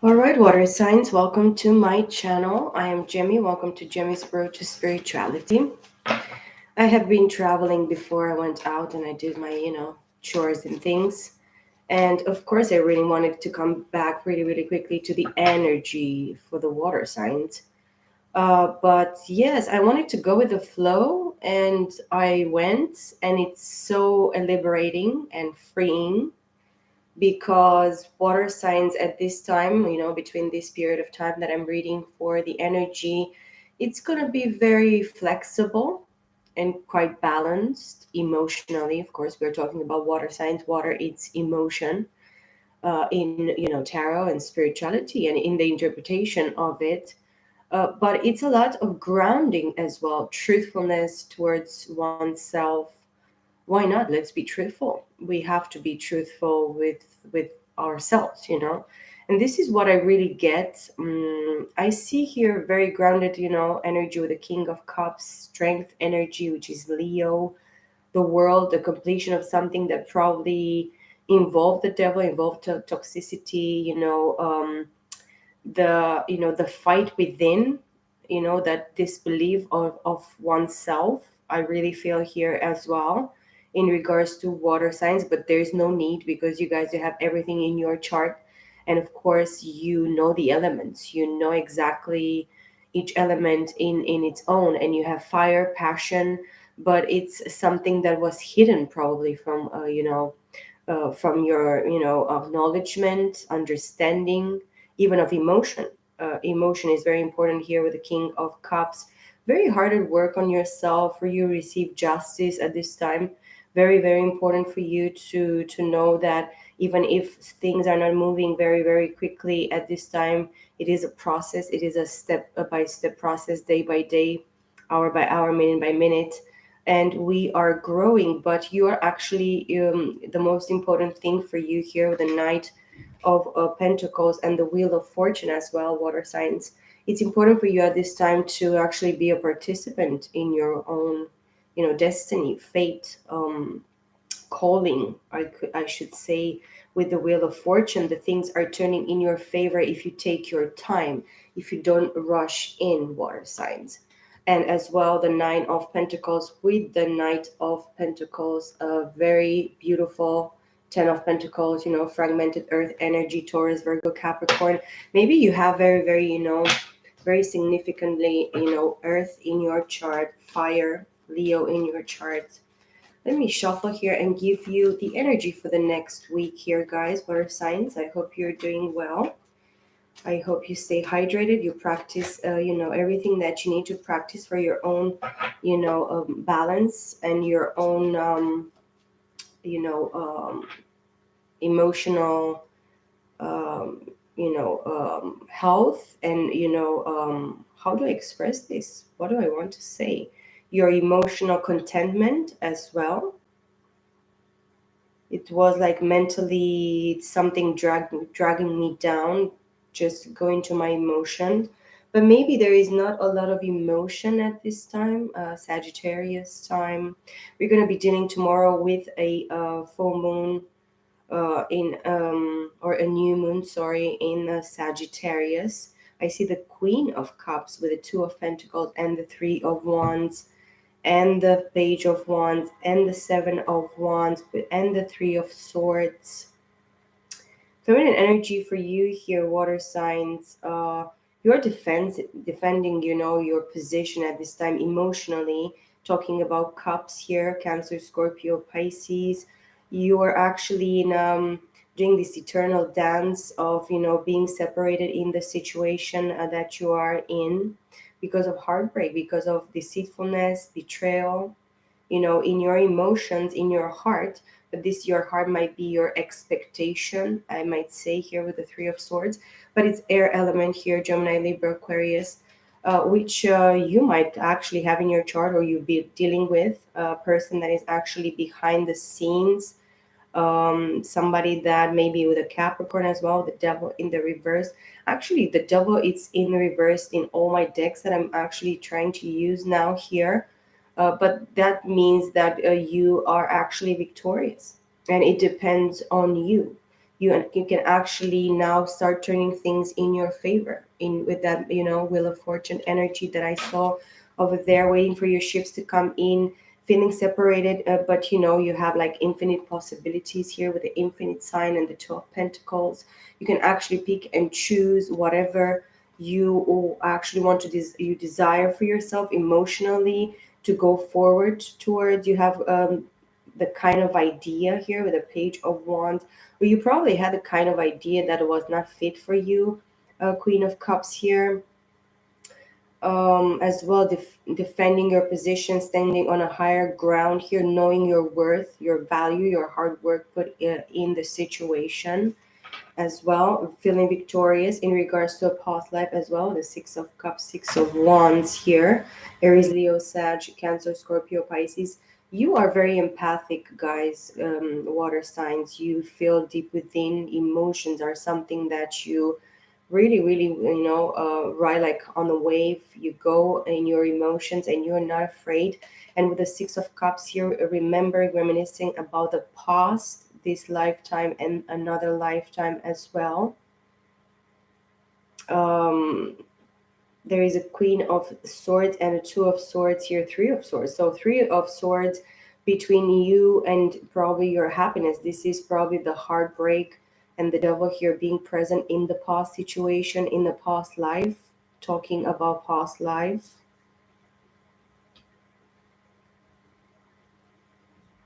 All right, water signs, welcome to my channel. I am Jemmy. Welcome to Jemmy's Road to Spirituality. I have been traveling before I went out and I did my, chores and things. And of course, I really wanted to come back really, really quickly to the energy for the water signs. But yes, I wanted to go with the flow and I went, and it's so liberating and freeing because water signs at this time, between this period of time that I'm reading for the energy, it's going to be very flexible and quite balanced emotionally. Of course, we're talking about water signs. Water, it's emotion in, tarot and spirituality and in the interpretation of it. But it's a lot of grounding as well, truthfulness towards oneself. Why not? Let's be truthful. We have to be truthful with ourselves, and this is what I really get. I see here very grounded, energy with the King of Cups, strength energy, which is Leo, the world, the completion of something that probably involved the devil, involved toxicity, the fight within, that disbelief of oneself. I really feel here as well in regards to water signs, but there's no need because you guys, you have everything in your chart. And of course, you know the elements, you know exactly each element in its own, and you have fire, passion, but it's something that was hidden probably from from your acknowledgement, understanding, even of emotion. Emotion is very important here with the King of Cups. Very hard at work on yourself, for you receive justice at this time. Very, very important for you to know that even if things are not moving very, very quickly at this time, it is a process. It is a step by step process, day by day, hour by hour, minute by minute, and we are growing. But you are actually, the most important thing for you here with the Knight of Pentacles and the Wheel of Fortune as well, water signs. It's important for you at this time to actually be a participant in your own, destiny, fate, calling. I should say, with the Wheel of Fortune, the things are turning in your favor if you take your time, if you don't rush in, water signs. And as well, the Nine of Pentacles with the Knight of Pentacles, a very beautiful Ten of Pentacles, fragmented earth energy, Taurus, Virgo, Capricorn. Maybe you have very, very, very significantly, earth in your chart, fire, Leo in your chart. Let me shuffle here and give you the energy for the next week here, guys. Water signs, I hope you're doing well. I hope you stay hydrated. You practice, everything that you need to practice for your own, balance and your own, you know, um, emotional, health. And, how do I express this? What do I want to say? Your emotional contentment as well. It was like mentally something dragging me down, just going to my emotions. But maybe there is not a lot of emotion at this time, Sagittarius time. We're going to be dealing tomorrow with a full moon, in or a new moon, sorry, in Sagittarius. I see the Queen of Cups with the Two of Pentacles and the Three of Wands and the Page of Wands and the Seven of Wands and the Three of Swords. Feminine energy for you here, water signs. You're defending, your position at this time emotionally. Talking about cups here, Cancer, Scorpio, Pisces. You are actually doing this eternal dance of, being separated in the situation that you are in because of heartbreak, because of deceitfulness, betrayal, in your emotions, in your heart. But this, your heart might be your expectation, I might say here with the Three of Swords, but it's air element here, Gemini, Libra, Aquarius, which you might actually have in your chart, or you be dealing with a person that is actually behind the scenes, somebody that maybe with a Capricorn as well, the devil in the reverse. Actually, the devil, it's in reverse in all my decks that I'm actually trying to use now here. But that means that you are actually victorious, and it depends on you. You can actually now start turning things in your favor in with that, wheel of fortune energy that I saw over there, waiting for your ships to come in, feeling separated, but you have like infinite possibilities here with the infinite sign and the two of pentacles. You can actually pick and choose whatever you actually want to you desire for yourself emotionally to go forward towards. You have the kind of idea here with a page of wands, or you probably had the kind of idea that was not fit for you, Queen of Cups here. As well, defending your position, standing on a higher ground here, knowing your worth, your value, your hard work put in the situation as well, feeling victorious in regards to a past life as well. The Six of Cups, Six of Wands here. Aries, Leo, Sag, Cancer, Scorpio, Pisces. You are very empathic, guys, water signs. You feel deep within. Emotions are something that you really, really, ride like on a wave. You go in your emotions and you're not afraid. And with the Six of Cups here, remember, reminiscing about the past, this lifetime and another lifetime as well. Um, there is a Queen of Swords and a Two of Swords here, Three of Swords. So, Three of Swords between you and probably your happiness. This is probably the heartbreak and the devil here being present in the past situation, in the past life, talking about past life.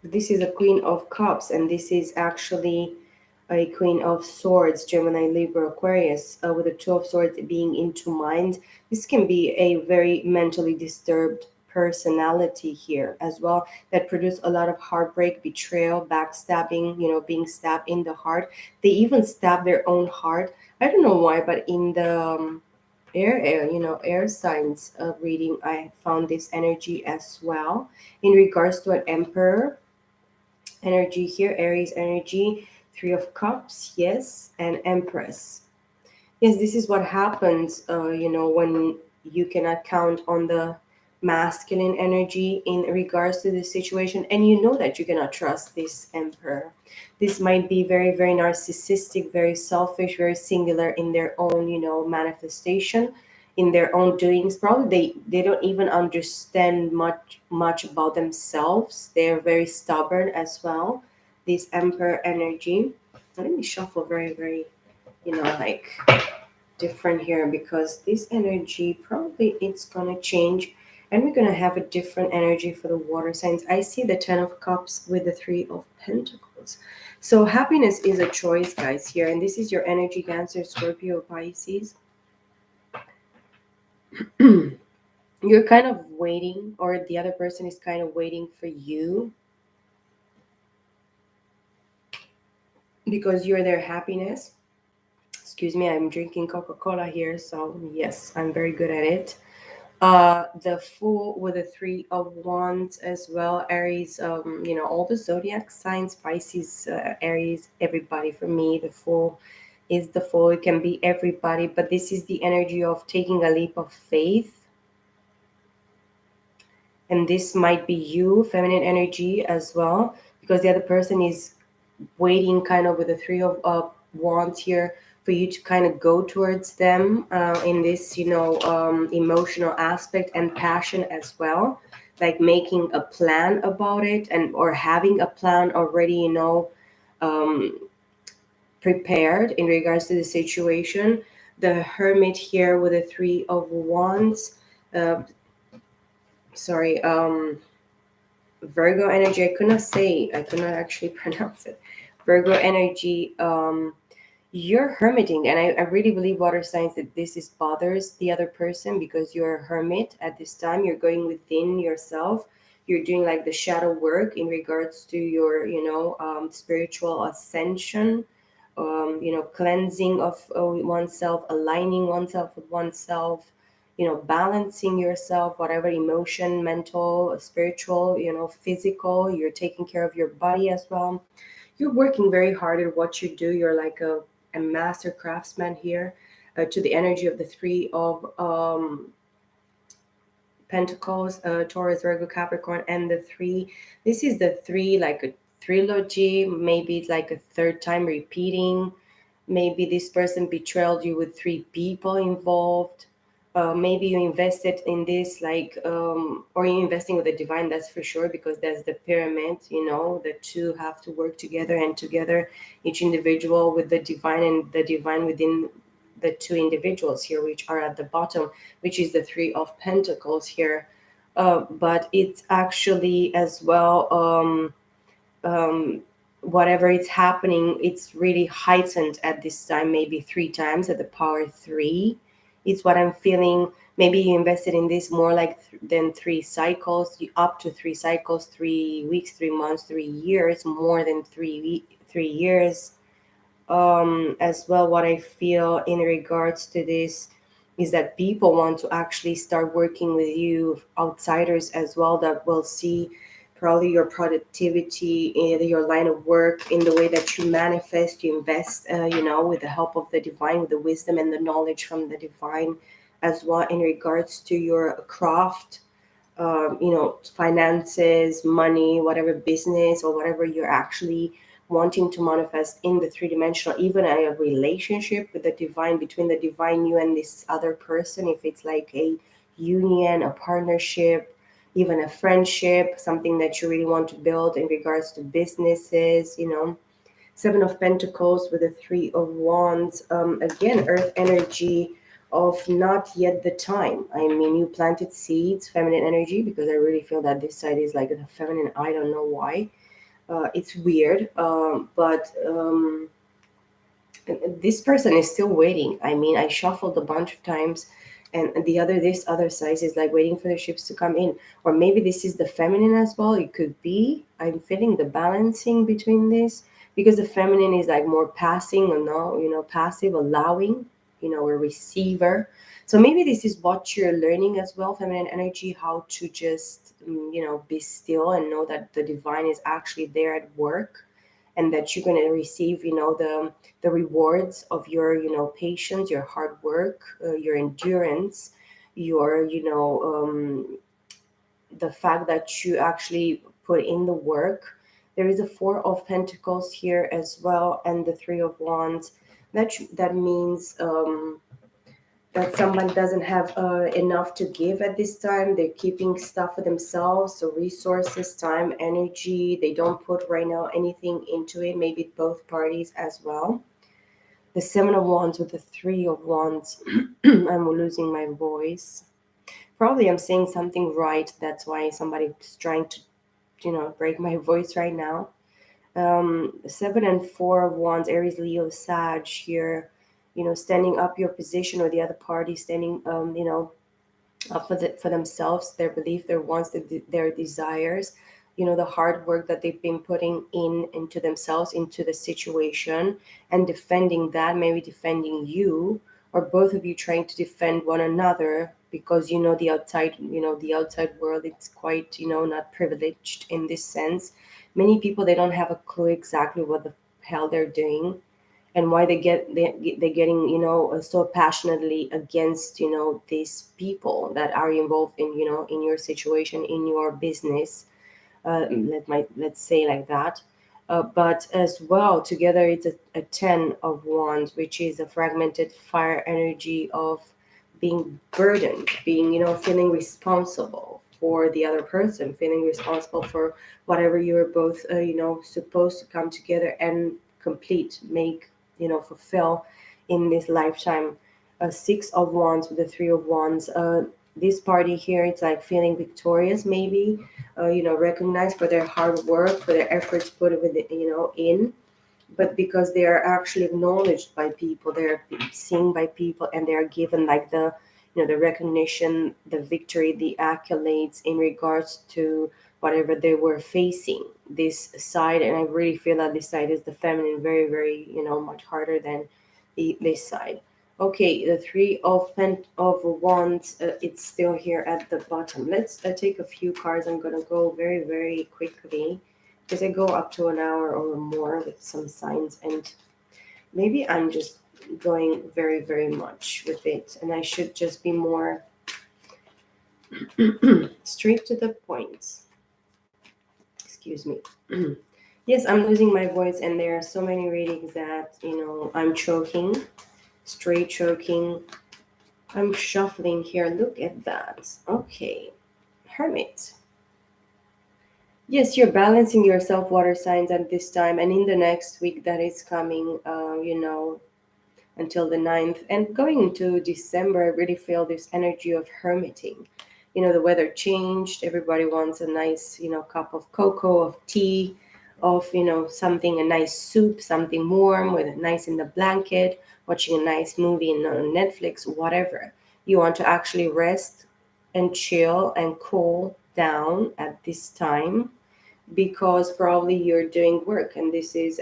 This is a Queen of Cups, and this is actually a Queen of Swords, Gemini, Libra, Aquarius, with the Two of Swords being into mind. This can be a very mentally disturbed personality here as well, that produce a lot of heartbreak, betrayal, backstabbing, being stabbed in the heart. They even stab their own heart. I don't know why, but in the air signs reading, I found this energy as well in regards to an emperor energy here, Aries energy, Three of Cups, yes, and Empress. Yes, this is what happens, when you cannot count on the masculine energy in regards to this situation, and you know that you cannot trust this emperor. This might be very, very narcissistic, very selfish, very singular in their own, manifestation, in their own doings. Probably they don't even understand much about themselves. They're very stubborn as well. This emperor energy. Let me shuffle very, very, like different here, because this energy probably it's gonna change, and we're gonna have a different energy for the water signs. I see the Ten of Cups with the Three of Pentacles. So happiness is a choice, guys, here, and this is your energy, Cancer, Scorpio, Pisces. You're kind of waiting, or the other person is kind of waiting for you, because you're their happiness. Excuse me, I'm drinking Coca-Cola here, so yes, I'm very good at it. The Fool with the Three of Wands as well. Aries, all the zodiac signs, Pisces, Aries, everybody. For me, the Fool is the Fool. It can be everybody, but this is the energy of taking a leap of faith. And this might be you, feminine energy as well, because the other person is waiting kind of with the Three of Wands here for you to kind of go towards them in this, emotional aspect and passion as well, like making a plan about it, and or having a plan already, um, prepared in regards to the situation. The Hermit here with the Three of Wands. Uh, sorry, Virgo energy. I could not actually pronounce it. Virgo energy. You're hermiting, and I really believe, water signs, that this is bothers the other person, because you're a hermit at this time. You're going within yourself. You're doing like the shadow work in regards to your, spiritual ascension, cleansing of oneself, aligning oneself with oneself, balancing yourself, whatever emotion, mental, spiritual, physical. You're taking care of your body as well. You're working very hard at what you do. You're like a master craftsman here, to the energy of the Three of Pentacles, Taurus, Virgo, Capricorn, and the three. This is the three, like a trilogy. Maybe it's like a third time repeating. Maybe this person betrayed you with three people involved. Maybe you invested in this, like, or you're investing with the divine, that's for sure, because that's the pyramid, the two have to work together, and together, each individual with the divine, and the divine within the two individuals here, which are at the bottom, which is the Three of Pentacles here. But it's actually as well. Um, Whatever is happening, it's really heightened at this time, maybe three times at the power three. It's what I'm feeling. Maybe you invested in this more like than three cycles, up to three cycles, 3 weeks, 3 months, 3 years, more than 3 years. As well, what I feel in regards to this is that people want to actually start working with you, outsiders as well, that will see probably your productivity in your line of work, in the way that you manifest, you invest, with the help of the divine, with the wisdom and the knowledge from the divine, as well in regards to your craft, finances, money, whatever business or whatever you're actually wanting to manifest in the three dimensional, even a relationship with the divine, between the divine, you and this other person, if it's like a union, a partnership, even a friendship, something that you really want to build in regards to businesses. Seven of Pentacles with the Three of Wands. Again, Earth energy of not yet the time. I mean, you planted seeds, feminine energy, because I really feel that this side is like the feminine. I don't know why. It's weird, but this person is still waiting. I mean, I shuffled a bunch of times, and this other side is like waiting for the ships to come in. Or maybe this is the feminine as well. It could be. I'm feeling the balancing between this, because the feminine is like more passing, or no, passive, allowing, a receiver. So maybe this is what you're learning as well, feminine energy, how to just be still and know that the divine is actually there at work, and that you're going to receive the rewards of your patience, your hard work, your endurance, your the fact that you actually put in the work. There is a Four of Pentacles here as well, and the Three of Wands. That means that someone doesn't have enough to give at this time. They're keeping stuff for themselves, so resources, time, energy. They don't put right now anything into it. Maybe both parties as well. The Seven of Wands with the Three of Wands. I'm losing my voice. Probably I'm saying something right. That's why somebody's trying to, break my voice right now. Seven and Four of Wands, Aries, Leo, Sag here. Standing up your position, or the other party standing, for themselves, their belief, their wants, their desires. The hard work that they've been putting into themselves, into the situation, and defending that, maybe defending you, or both of you trying to defend one another, because the outside world, it's quite not privileged in this sense. Many people, they don't have a clue exactly what the hell they're doing, and why they're getting so passionately against these people that are involved in your situation, in your business. Let's say like that. But as well, together it's a 10 of Wands, which is a fragmented fire energy of being burdened, being feeling responsible for the other person, feeling responsible for whatever you were both supposed to come together and complete, make, fulfill in this lifetime. A Six of Wands with the Three of Wands. This party here, it's like feeling victorious, maybe, recognized for their hard work, for their efforts put with in, but because they are actually acknowledged by people, they're seen by people, and they are given like the recognition, the victory, the accolades in regards to whatever they were facing, this side. And I really feel that this side is the feminine, very, very, much harder than this side. Okay, the Three of Wands, it's still here at the bottom. Let's take a few cards. I'm gonna go very, very quickly, because I go up to an hour or more with some signs, and maybe I'm just going very, very much with it, and I should just be more straight to the point. Excuse me. Yes, I'm losing my voice, and there are so many readings that, I'm choking, straight choking. I'm shuffling here. Look at that. Okay. Hermit. Yes, you're balancing yourself, water signs, at this time, and in the next week that is coming, until the 9th. And going into December, I really feel this energy of hermiting. The weather changed. Everybody wants a nice, cup of cocoa, of tea, of, something, a nice soup, something warm with a nice in the blanket, watching a nice movie on Netflix, whatever. You want to actually rest and chill and cool down at this time because probably you're doing work, and this is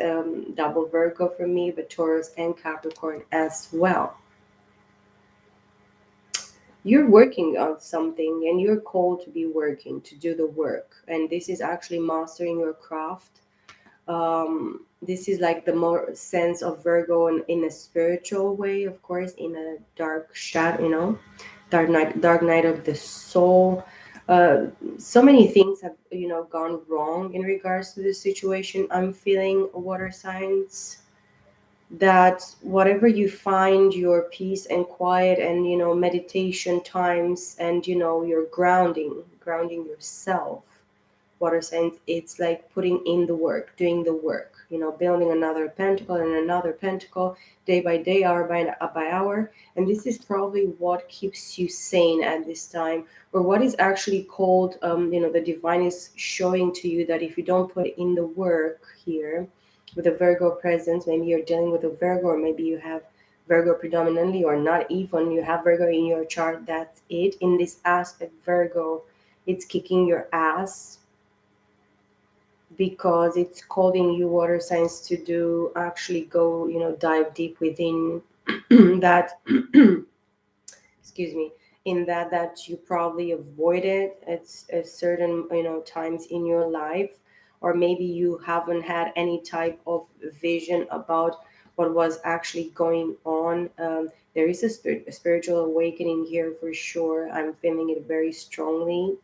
double Virgo for me, but Taurus and Capricorn as well. You're working on something and you're called to be working, to do the work, and this is actually mastering your craft. This is like the more sense of Virgo in a spiritual way, of course, in a dark shadow, dark night of the soul. uh, so many things have gone wrong in regards to this situation. I'm feeling, water signs, that whatever you find your peace and quiet and meditation times, and you're grounding yourself, water signs, it's like putting in the work, doing the work, building another pentacle and another pentacle, day by day, hour by hour. And this is probably what keeps you sane at this time, or what is actually called, the divine is showing to you that if you don't put in the work here, with a Virgo presence, maybe you're dealing with a Virgo, or maybe you have Virgo predominantly, or not even you have Virgo in your chart. That's it. In this aspect, Virgo, it's kicking your ass because it's calling you, water signs, to do actually go, dive deep within that. Excuse me. In that you probably avoided at certain times in your life, or maybe you haven't had any type of vision about what was actually going on. There is a spiritual awakening here for sure. I'm feeling it very strongly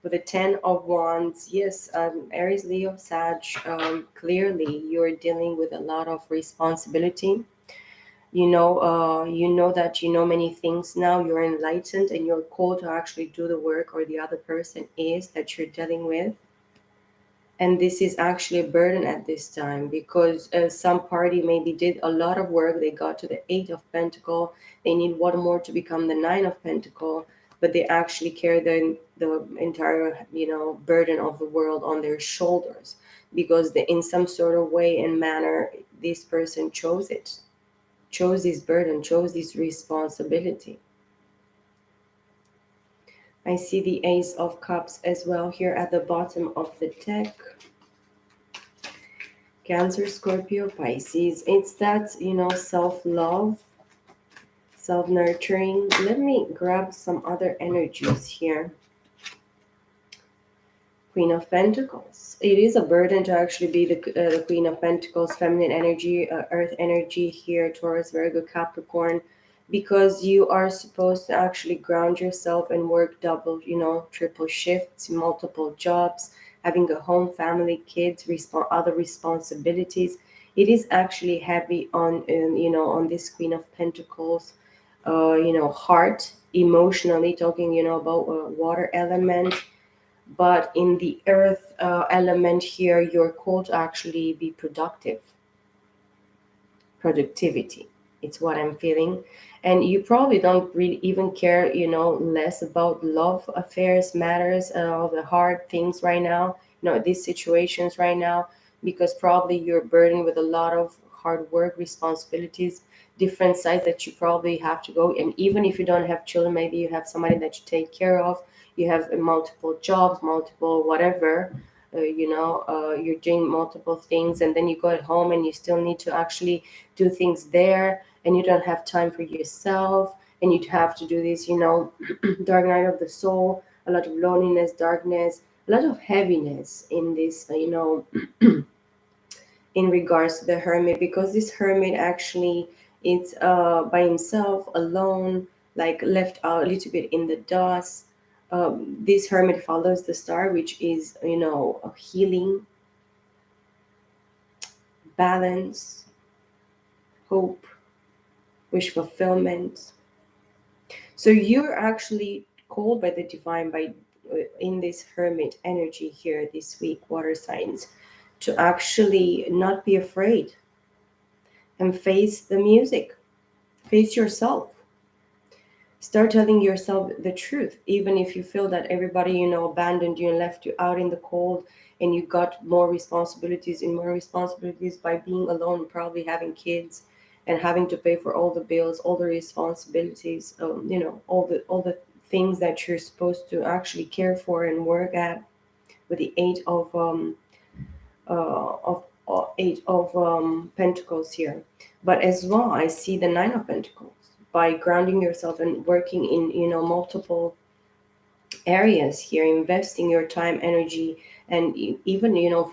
with the 10 of Wands. Yes, Aries, Leo, Sag. Clearly you're dealing with a lot of responsibility. You know that you know many things now. You're enlightened and you're called to actually do the work, or the other person is that you're dealing with. And this is actually a burden at this time because some party maybe did a lot of work. They got to the 8 of Pentacle. They need one more to become the 9 of Pentacle, but they actually carry the entire burden of the world on their shoulders, because in some sort of way and manner this person chose this burden, chose this responsibility. I see the Ace of Cups as well here at the bottom of the deck. Cancer, Scorpio, Pisces. It's that, self love, self nurturing. Let me grab some other energies here. Queen of Pentacles. It is a burden to actually be the Queen of Pentacles, feminine energy, earth energy here, Taurus, Virgo, Capricorn, because you are supposed to actually ground yourself and work double, triple shifts, multiple jobs, having a home, family, kids, other responsibilities. It is actually heavy on, on this Queen of Pentacles, heart, emotionally talking, about water element, but in the earth element here, you're called to actually be productivity. It's what I'm feeling. And you probably don't really even care, less about love affairs, matters, all the hard things right now, these situations right now, because probably you're burdened with a lot of hard work, responsibilities, different sides that you probably have to go. And even if you don't have children, maybe you have somebody that you take care of, you have multiple jobs, multiple whatever, you're doing multiple things, and then you go at home and you still need to actually do things there, and you don't have time for yourself, and you have to do this, dark night of the soul, a lot of loneliness, darkness, a lot of heaviness in this, in regards to the hermit, because this hermit actually, it's by himself, alone, like left out a little bit in the dust. This hermit follows the star, which is, a healing, balance, hope, wish fulfillment. So you're actually called by the divine by in this hermit energy here this week, water signs, to actually not be afraid and face the music, face yourself. Start telling yourself the truth, even if you feel that everybody, abandoned you and left you out in the cold, and you got more responsibilities and more responsibilities by being alone, probably having kids and having to pay for all the bills, all the responsibilities, all the things that you're supposed to actually care for and work at. With the eight of pentacles here, but as well I see the nine of pentacles. By grounding yourself and working in multiple areas here, investing your time, energy, and even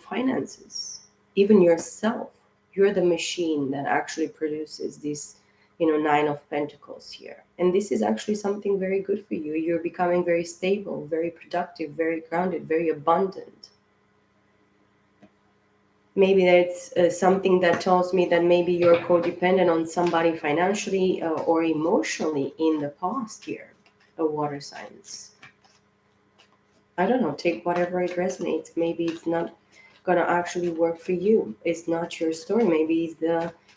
finances, even yourself, you're the machine that actually produces this nine of pentacles here. And this is actually something very good for you. You're becoming very stable, very productive, very grounded, very abundant. Maybe that's something that tells me that maybe you're codependent on somebody financially or emotionally in the past year. A water signs. I don't know. Take whatever it resonates. Maybe it's not gonna actually work for you. It's not your story. Maybe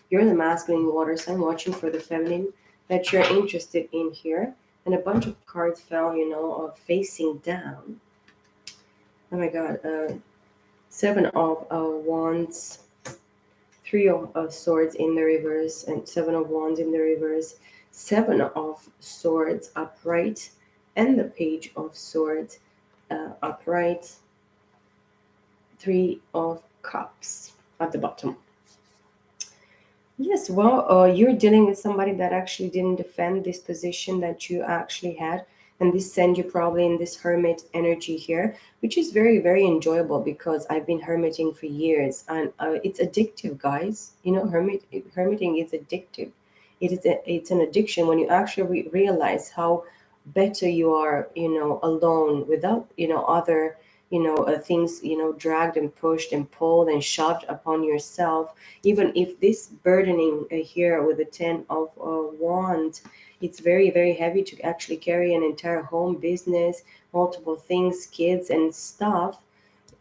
you're the masculine water sign watching for the feminine that you're interested in here. And a bunch of cards fell, facing down. Oh my God. Seven of wands, three of swords in the reverse, and seven of wands in the reverse, seven of swords upright, and the page of swords upright, three of cups at the bottom. Yes, well, you're dealing with somebody that actually didn't defend this position that you actually had, and this send you probably in this hermit energy here, which is very, very enjoyable because I've been hermiting for years, and it's addictive, guys. Hermiting is addictive. It's an addiction when you actually realize how better you are, alone without, other, things, dragged and pushed and pulled and shoved upon yourself. Even if this burdening here with the 10 of wands, it's very, very heavy to actually carry an entire home business, multiple things, kids and stuff.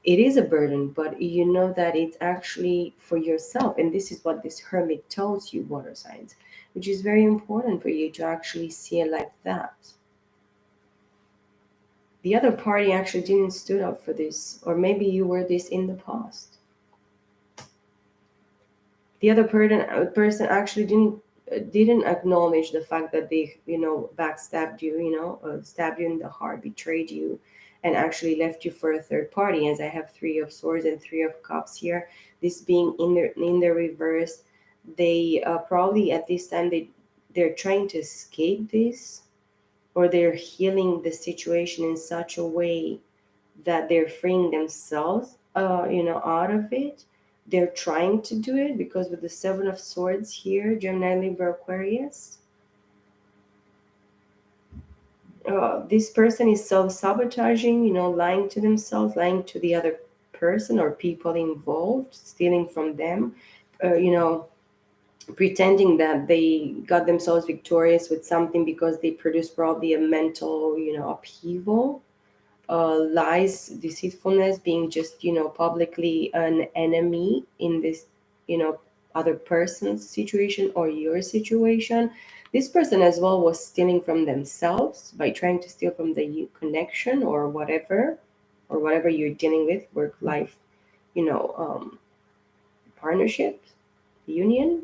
It is a burden, but you know that it's actually for yourself. And this is what this hermit tells you, water signs, which is very important for you to actually see it like that. The other party actually didn't stood up for this, or maybe you were this in the past. The other person actually didn't acknowledge the fact that they backstabbed you, stabbed you in the heart, betrayed you, and actually left you for a third party. As I have three of swords and three of cups here, this being in the reverse, they probably at this time they're trying to escape this, or they're healing the situation in such a way that they're freeing themselves out of it. They're trying to do it because with the seven of swords here, Gemini, Libra, Aquarius, this person is self-sabotaging, lying to themselves, lying to the other person or people involved, stealing from them, pretending that they got themselves victorious with something because they produced probably a mental upheaval. Lies, deceitfulness, being just publicly an enemy in this other person's situation or your situation. This person as well was stealing from themselves by trying to steal from the connection or whatever you're dealing with, work life, you know um, partnership, union.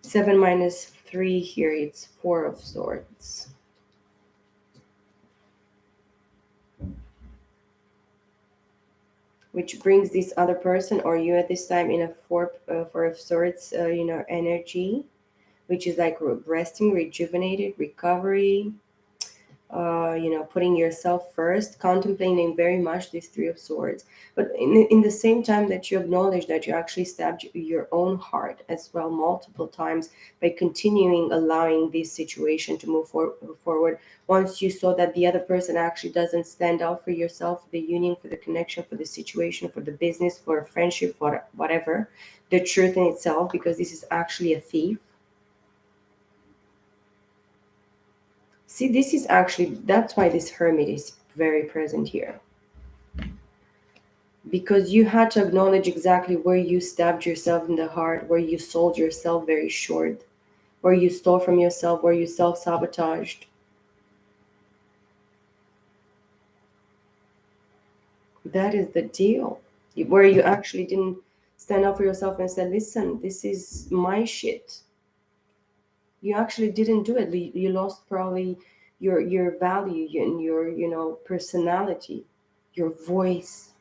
Seven minus three here, it's four of swords. Which brings this other person or you at this time in a four of swords, energy, which is like resting, rejuvenated, recovery. putting yourself first, contemplating very much this Three of Swords. But in the same time that you acknowledge that you actually stabbed your own heart as well multiple times by continuing allowing this situation to move forward. Once you saw that the other person actually doesn't stand out for yourself, for the union, for the connection, for the situation, for the business, for a friendship, for whatever, the truth in itself, because this is actually a thief. See, this is actually, that's why this hermit is very present here. Because you had to acknowledge exactly where you stabbed yourself in the heart, where you sold yourself very short, where you stole from yourself, where you self sabotaged. That is the deal. Where you actually didn't stand up for yourself and said, listen, this is my shit. You actually didn't do it. You lost probably your value and your personality, your voice,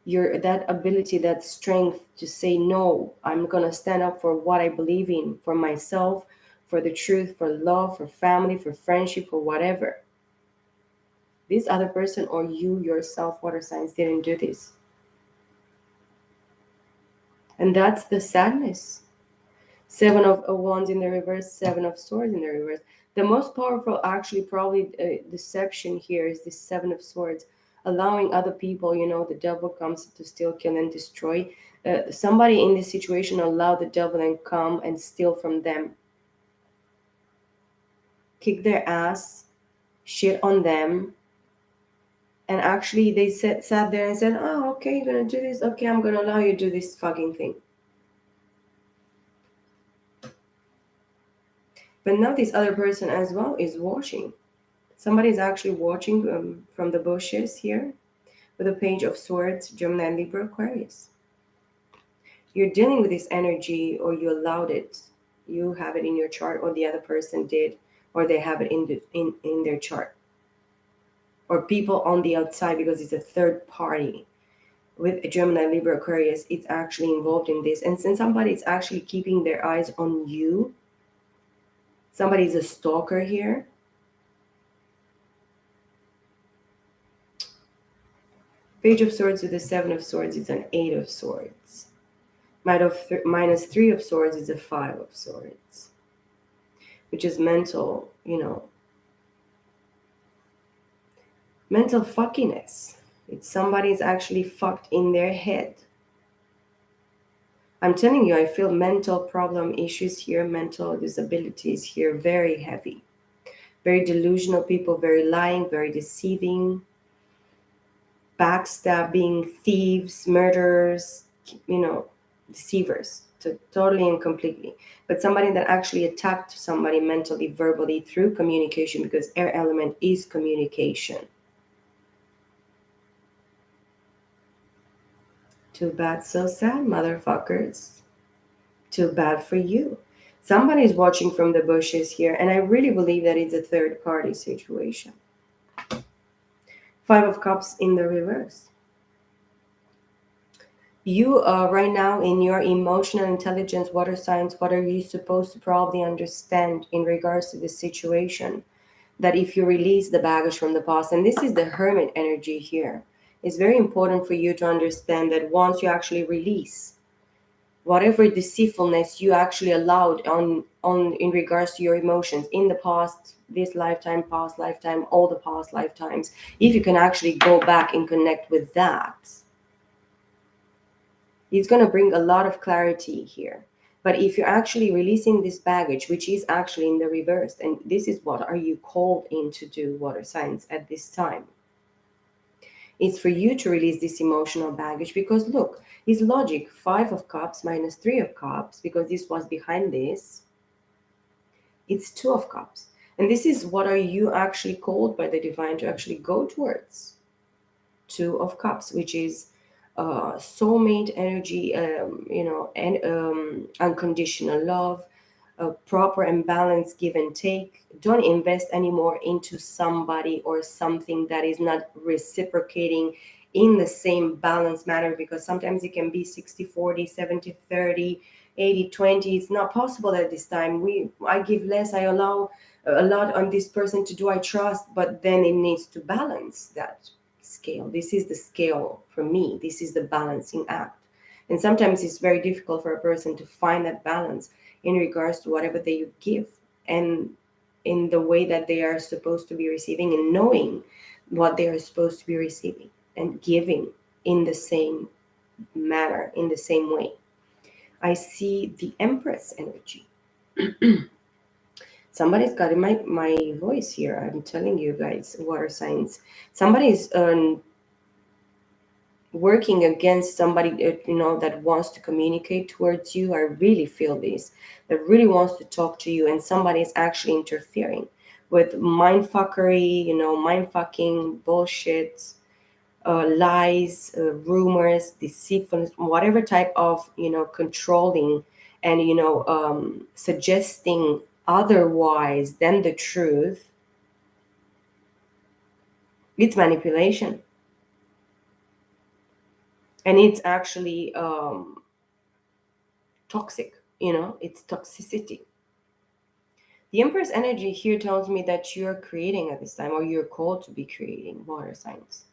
your that ability, that strength to say no. I'm gonna stand up for what I believe in, for myself, for the truth, for love, for family, for friendship, for whatever. This other person or you yourself, water signs, didn't do this. And that's the sadness. Seven of wands in the reverse, seven of swords in the reverse. The most powerful, actually, probably deception here is the seven of swords, allowing other people. The devil comes to steal, kill, and destroy. Somebody in this situation allow the devil and come and steal from them, kick their ass, shit on them, and actually they sat there and said, "Oh, okay, you're gonna do this. Okay, I'm gonna allow you to do this fucking thing." But now this other person as well is watching. Somebody is actually watching from the bushes here with a page of swords, Gemini, Libra, Aquarius. You're dealing with this energy, or you allowed it. You have it in your chart, or the other person did, or they have it in their chart. Or people on the outside, because it's a third party. With Gemini, Libra, Aquarius, it's actually involved in this. And since somebody is actually keeping their eyes on you, somebody's a stalker here. Page of Swords with the Seven of Swords is an Eight of Swords. Minus Three of Swords is a Five of Swords, which is mental, mental fuckiness. It's somebody's actually fucked in their head. I'm telling you, I feel mental problem issues here, mental disabilities here, very heavy. Very delusional people, very lying, very deceiving, backstabbing, thieves, murderers, deceivers, totally and completely. But somebody that actually attacked somebody mentally, verbally, through communication, because air element is communication. Too bad, so sad, motherfuckers. Too bad for you. Somebody's watching from the bushes here, and I really believe that it's a third party situation. Five of Cups in the reverse. You right now, in your emotional intelligence, water signs, what are you supposed to probably understand in regards to this situation? That if you release the baggage from the past, and this is the hermit energy here, it's very important for you to understand that once you actually release whatever deceitfulness you actually allowed on in regards to your emotions in the past, this lifetime, past lifetime, all the past lifetimes, if you can actually go back and connect with that, it's going to bring a lot of clarity here. But if you're actually releasing this baggage, which is actually in the reverse, and this is what are you called in to do, water signs, at this time, it's for you to release this emotional baggage. Because look, his logic, Five of Cups minus Three of Cups, because this was behind this, it's Two of Cups. And this is what are you actually called by the divine to actually go towards. Two of Cups, which is soulmate energy, and unconditional love, proper and balanced give and take. Don't invest anymore into somebody or something that is not reciprocating in the same balanced manner, because sometimes it can be 60-40, 70-30, 80-20. It's not possible at this time. I give less, I allow a lot on this person to do, I trust, but then it needs to balance that scale. This is the scale for me. This is the balancing act. And sometimes it's very difficult for a person to find that balance in regards to whatever they give, and in the way that they are supposed to be receiving, and knowing what they are supposed to be receiving and giving in the same manner, in the same way. I see the Empress energy. Somebody's got in my voice here. I'm telling you guys, water signs. Somebody's working against somebody, that wants to communicate towards you. I really feel this. That really wants to talk to you, and somebody is actually interfering with mind fuckery, mind fucking bullshit, lies, rumors, deceitfulness, whatever type of controlling, and suggesting otherwise than the truth. It's manipulation, and it's actually toxic. It's toxicity. The Empress energy here tells me that you're creating at this time, or you're called to be creating, water signs.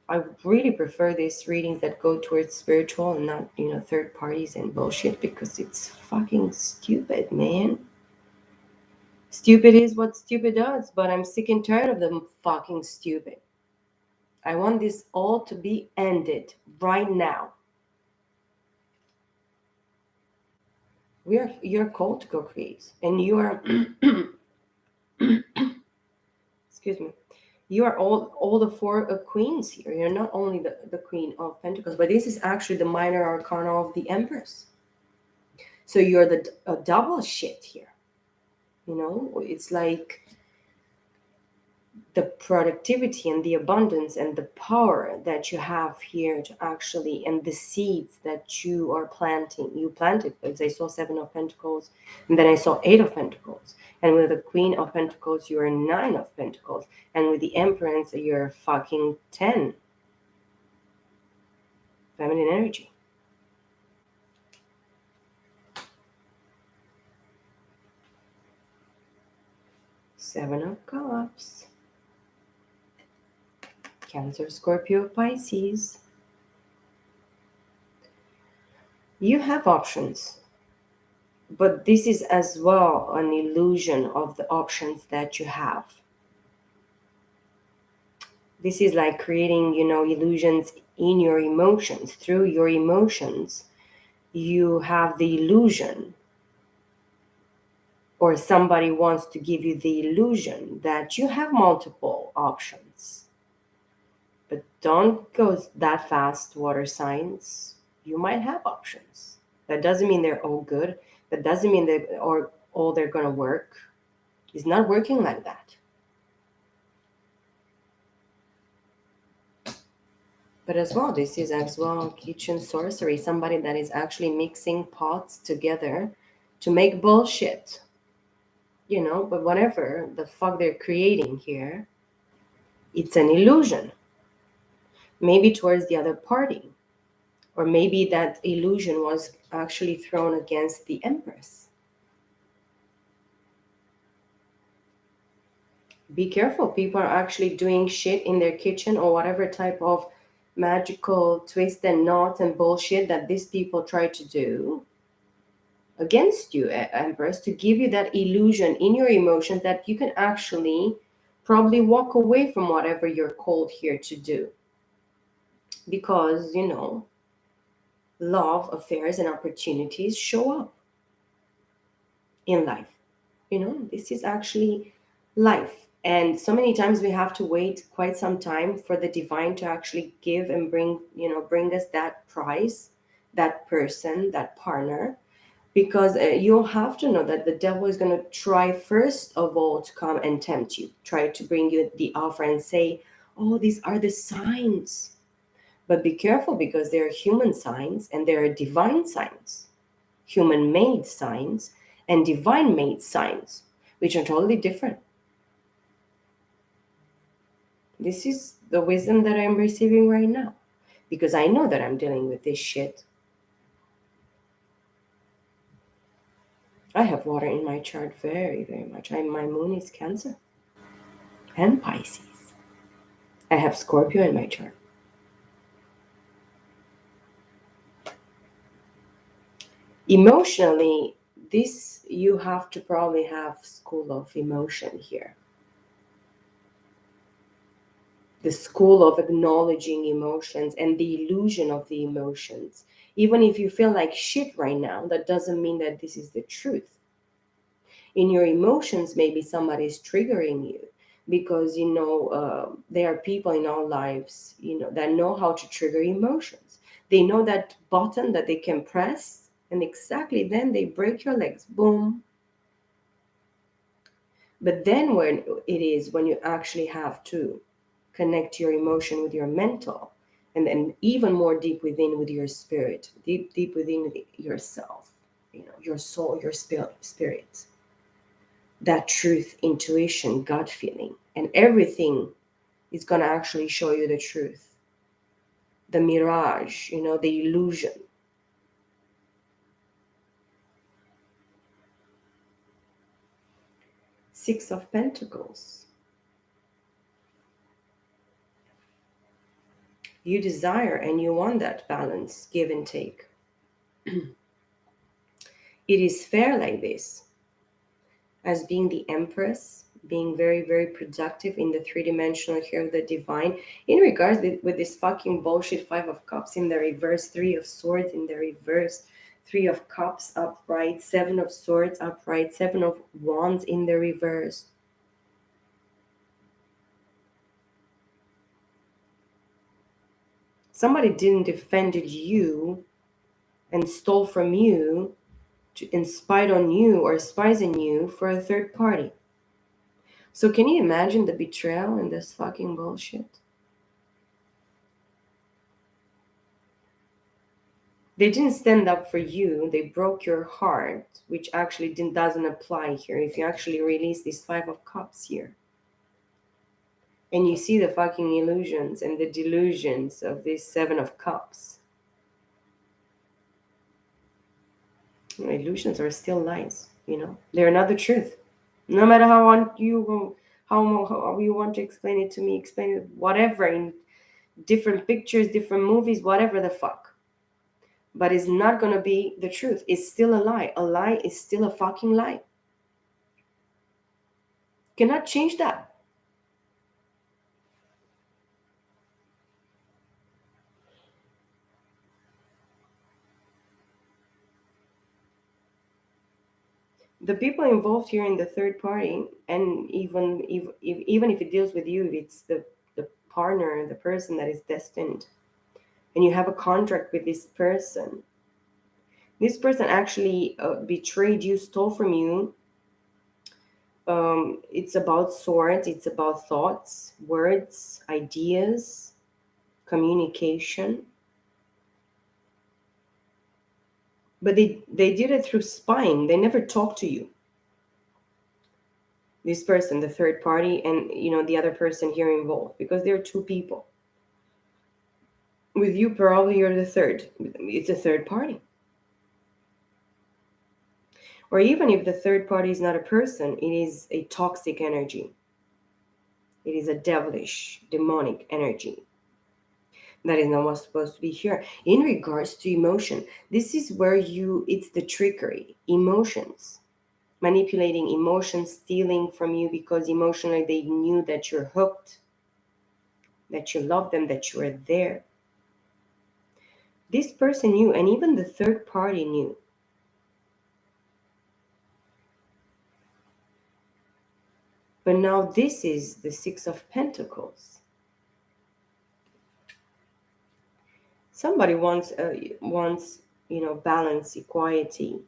I really prefer these readings that go towards spiritual and not, third parties and bullshit, because it's fucking stupid, man. Stupid is what stupid does, but I'm sick and tired of them fucking stupid. I want this all to be ended right now. You're called to go create, and you are excuse me. You are all the four queens here. You're not only the Queen of Pentacles, but this is actually the minor arcana of the Empress. So you're the double shit here. It's like the productivity and the abundance and the power that you have here to actually, and the seeds that you are planting. You planted, because I saw Seven of Pentacles, and then I saw Eight of Pentacles. And with the Queen of Pentacles, you're Nine of Pentacles. And with the Empress, you're fucking 10. Feminine energy. Seven of Cups. Cancer, Scorpio, Pisces. You have options, but this is as well an illusion of the options that you have. This is like creating, illusions in your emotions. Through your emotions, you have the illusion, or somebody wants to give you the illusion that you have multiple options. But don't go that fast, water signs. You might have options. That doesn't mean they're all good. That doesn't mean that or all they're gonna work. It's not working like that. But as well, this is as well kitchen sorcery. Somebody that is actually mixing pots together to make bullshit. But whatever the fuck they're creating here, it's an illusion. Maybe towards the other party. Or maybe that illusion was actually thrown against the Empress. Be careful. People are actually doing shit in their kitchen, or whatever type of magical twist and knot and bullshit that these people try to do against you, Empress, to give you that illusion in your emotions that you can actually probably walk away from whatever you're called here to do. Because, love, affairs, and opportunities show up in life. This is actually life. And so many times we have to wait quite some time for the divine to actually give and bring us that prize, that person, that partner. Because you'll have to know that the devil is going to try first of all to come and tempt you, try to bring you the offer and say, oh, these are the signs. But be careful, because there are human signs and there are divine signs. Human made signs and divine made signs, which are totally different. This is the wisdom that I'm receiving right now, because I know that I'm dealing with this shit. I have water in my chart very, very much. My moon is Cancer and Pisces. I have Scorpio in my chart. Emotionally, this you have to probably have school of emotion here. The school of acknowledging emotions and the illusion of the emotions. Even if you feel like shit right now, that doesn't mean that this is the truth. In your emotions, maybe somebody's triggering you because there are people in our lives that know how to trigger emotions. They know that button that they can press, and exactly then they break your legs. Boom. But then when you actually have to connect your emotion with your mental, and then even more deep within with your spirit, deep within yourself, your soul, your spirit, that truth, intuition, gut feeling, and everything is going to actually show you the truth, the mirage, the illusion. Six of Pentacles. You desire and you want that balance, give and take. It is fair like this, as being the Empress, being very, very productive in the three-dimensional here of the divine. In regards with this fucking bullshit Five of Cups in the reverse, Three of Swords in the reverse, Three of Cups upright, Seven of Swords upright, Seven of Wands in the reverse. Somebody didn't defend you and stole from you and spied on you or spies on you for a third party. So can you imagine the betrayal in this fucking bullshit? They didn't stand up for you. They broke your heart, which actually doesn't apply here. If you actually release this Five of Cups here, and you see the fucking illusions and the delusions of this Seven of Cups, illusions are still lies. They're not the truth. No matter how you want to explain it to me, explain it whatever in different pictures, different movies, whatever the fuck. But it's not gonna be the truth. It's still a lie. A lie is still a fucking lie. Cannot change that. The people involved here in the third party, and even if it deals with you, if it's the partner, the person that is destined, and you have a contract with this person actually betrayed you, stole from you. It's about swords, it's about thoughts, words, ideas, communication. But they did it through spying. They never talked to you. This person, the third party, and the other person here involved, because there are two people. With you, probably you're the third. It's a third party. Or even if the third party is not a person, it is a toxic energy. It is a devilish, demonic energy. That is not what's supposed to be here. In regards to emotion, this is where it's the trickery. Emotions. Manipulating emotions, stealing from you because emotionally they knew that you're hooked, that you love them, that you are there. This person knew, and even the third party knew. But now this is the Six of Pentacles. Somebody wants balance, equality.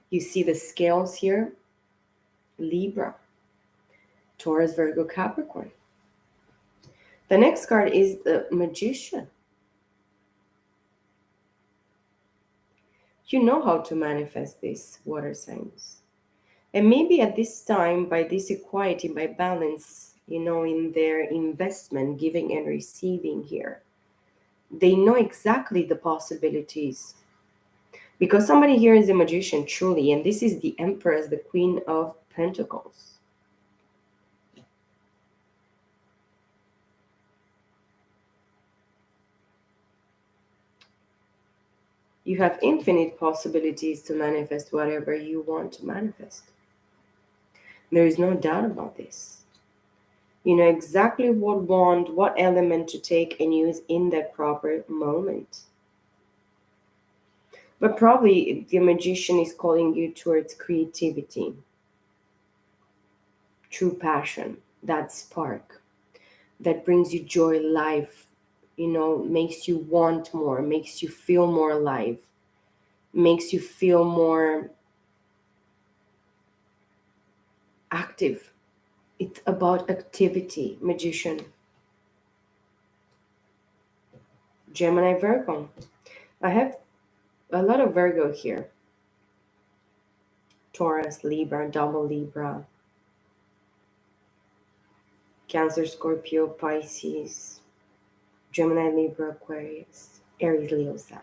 You see the scales here: Libra, Taurus, Virgo, Capricorn. The next card is the Magician. You know how to manifest this, water signs. And maybe at this time, by this equality, by balance, in their investment, giving and receiving here, they know exactly the possibilities. Because somebody here is a magician, truly, and this is the Empress, the Queen of Pentacles. You have infinite possibilities to manifest whatever you want to manifest. There is no doubt about this. You know exactly what wand, what element to take and use in that proper moment. But probably the magician is calling you towards creativity, true passion, that spark that brings you joy, life, makes you want more, makes you feel more alive, makes you feel more active. It's about activity, magician. Gemini, Virgo. I have a lot of Virgo here. Taurus, Libra, double Libra, Cancer, Scorpio, Pisces, Gemini, Libra, Aquarius, Aries, Leo, Sag.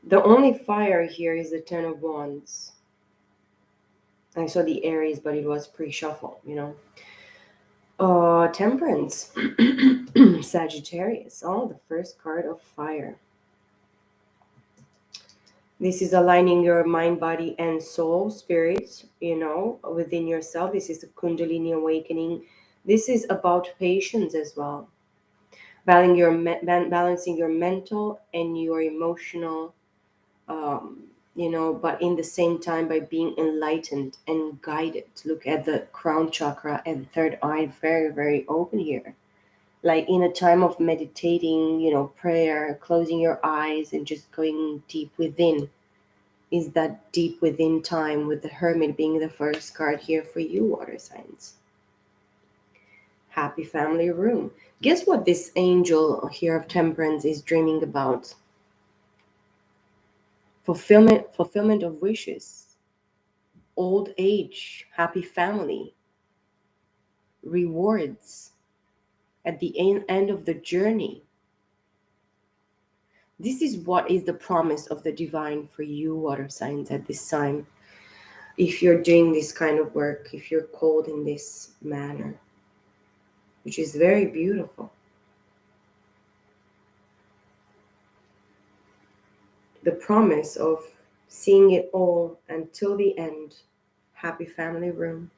The only fire here is the Ten of Wands. I saw the Aries, but it was pre-shuffle. Temperance, Sagittarius. Oh, the first card of fire. This is aligning your mind, body, and soul, spirit, within yourself. This is a Kundalini awakening. This is about patience as well. Balancing your mental and your emotional, but in the same time by being enlightened and guided. Look at the crown chakra and third eye, very, very open here. Like in a time of meditating, prayer, closing your eyes and just going deep within is that deep within time, with the Hermit being the first card here for you, water signs. Happy family room. Guess what this angel here of temperance is dreaming about? Fulfillment of wishes, old age, happy family, rewards at the end of the journey. This is what is the promise of the divine for you, water signs, at this time. If you're doing this kind of work, if you're called in this manner, which is very beautiful. The promise of seeing it all until the end. Happy family room.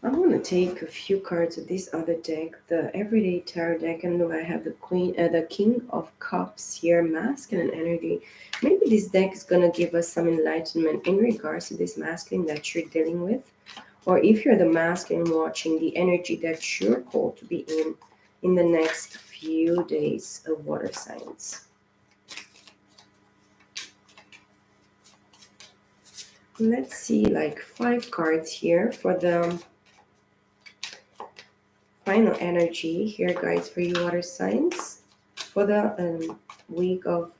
I'm going to take a few cards of this other deck, the Everyday Tarot deck, and I have the King of Cups here, masculine energy. Maybe this deck is going to give us some enlightenment in regards to this masculine that you're dealing with, or if you're the masculine watching, the energy that you're called to be in the next few days of water signs. Let's see, like 5 cards here for the final energy here, guys, for you water signs for the week of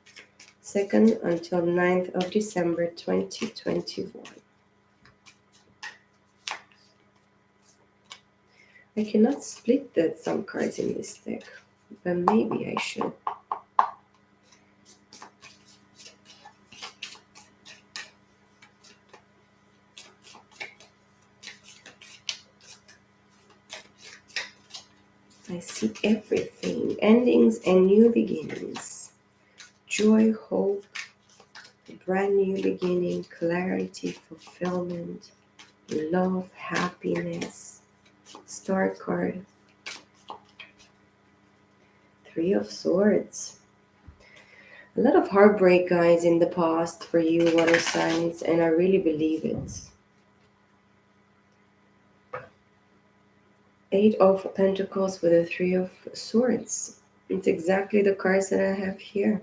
2nd until 9th of December 2021. I cannot split some cards in this deck, but maybe I should. I see everything, endings and new beginnings, joy, hope, a brand new beginning, clarity, fulfillment, love, happiness. Star card, 3 of Swords. A lot of heartbreak, guys, in the past for you water signs, and I really believe it. 8 of Pentacles with a 3 of Swords. It's exactly the cards that I have here.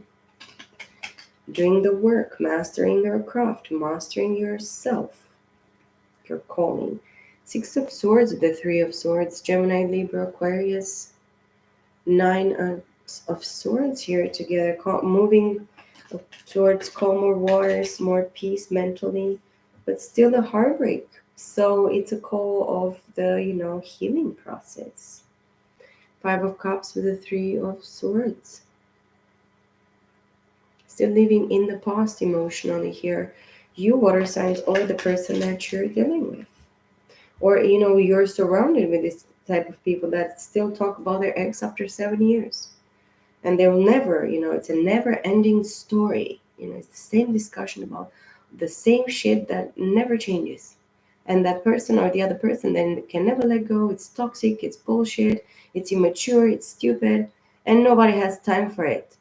Doing the work, mastering your craft, mastering yourself, your calling. 6 of Swords with the 3 of Swords, Gemini, Libra, Aquarius. 9 of Swords here together, moving towards calmer waters, more peace mentally, but still a heartbreak. So it's a call of the, healing process. Five of Cups with the Three of Swords. Still living in the past emotionally here. You water signs or the person that you're dealing with. Or, you're surrounded with this type of people that still talk about their ex after 7 years. And they'll never, it's a never ending story. It's the same discussion about the same shit that never changes. And that person or the other person then can never let go. It's toxic, it's bullshit, it's immature, it's stupid, and nobody has time for it.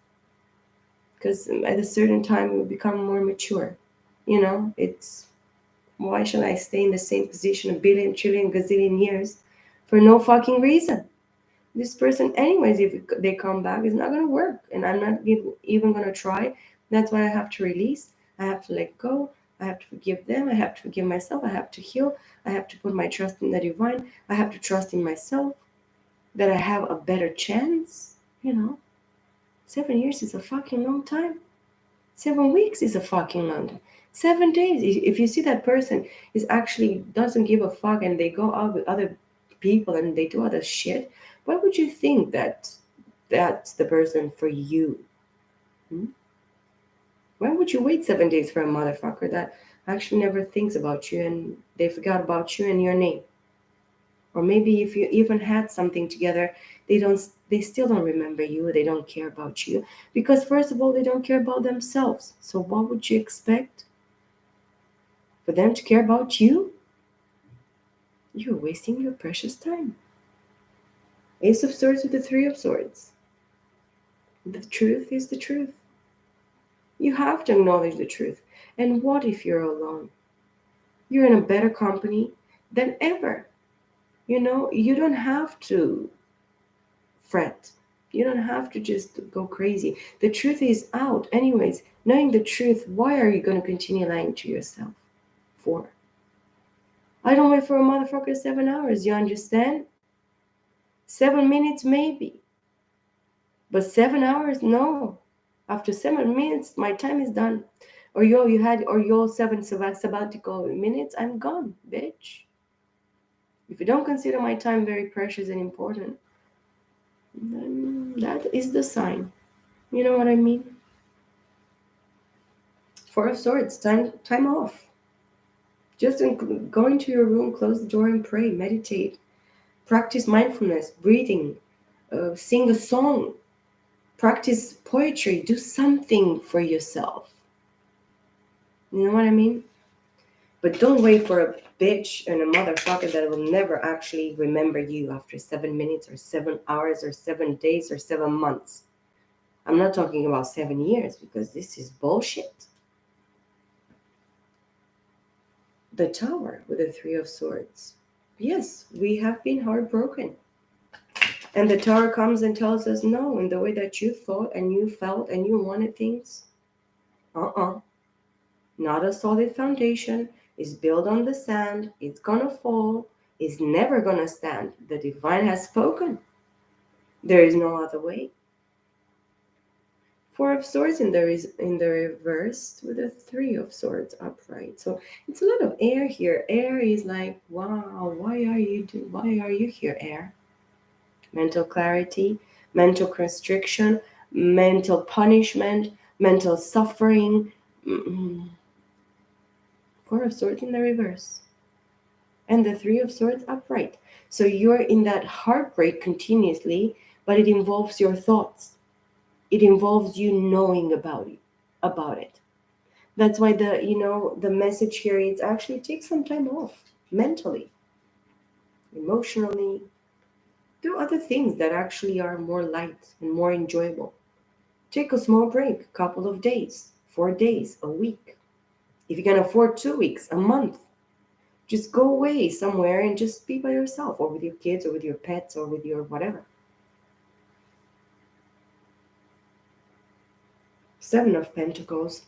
Because at a certain time, we become more mature. It's why should I stay in the same position a billion, trillion, gazillion years for no fucking reason? This person, anyways, if they come back, it's not going to work. And I'm not even going to try. That's why I have to release. I have to let go. I have to forgive them. I have to forgive myself. I have to heal. I have to put my trust in the divine. I have to trust in myself that I have a better chance. 7 years is a fucking long time. 7 weeks is a fucking long time. 7 days. If you see that person is actually doesn't give a fuck and they go out with other people and they do other shit, why would you think that that's the person for you? Hmm? Why would you wait 7 days for a motherfucker that actually never thinks about you and they forgot about you and your name? Or maybe if you even had something together, they don't they still don't remember you, they don't care about you. Because first of all, they don't care about themselves. So what would you expect? For them to care about you? You're wasting your precious time. Ace of Swords with the Three of Swords. The truth is the truth. You have to acknowledge the truth. And what if you're alone? You're in a better company than ever. You don't have to fret. You don't have to just go crazy. The truth is out. Anyways, knowing the truth, why are you going to continue lying to yourself? For? I don't wait for a motherfucker 7 hours, you understand? 7 minutes, maybe. But 7 hours, no. After 7 minutes, my time is done. Or your seven sabbatical minutes, I'm gone, bitch. If you don't consider my time very precious and important, then that is the sign. You know what I mean? Four of Swords, time off. Just go into your room, close the door, and pray, meditate, practice mindfulness, breathing, sing a song, practice poetry, do something for yourself. You know what I mean? But don't wait for a bitch and a motherfucker that will never actually remember you after 7 minutes or 7 hours or 7 days or 7 months. I'm not talking about 7 years because this is bullshit. The Tower with the Three of Swords. Yes, we have been heartbroken. And the Tower comes and tells us no, in the way that you thought and you felt and you wanted things. Not a solid foundation. It's built on the sand. It's gonna fall. It's never gonna stand. The divine has spoken. There is no other way. Four of Swords in the reverse with the Three of Swords upright. So it's a lot of air here. Air is like, wow, why are you here, air? Mental clarity, mental constriction, mental punishment, mental suffering. Four of Swords in the reverse. And the Three of Swords upright. So you're in that heartbreak continuously, but it involves your thoughts. It involves you knowing about it. That's why the message here is actually take some time off mentally, emotionally. Do other things that actually are more light and more enjoyable. Take a small break, couple of days, 4 days, a week. If you can afford 2 weeks, a month, just go away somewhere and just be by yourself or with your kids or with your pets or with your whatever. Seven of Pentacles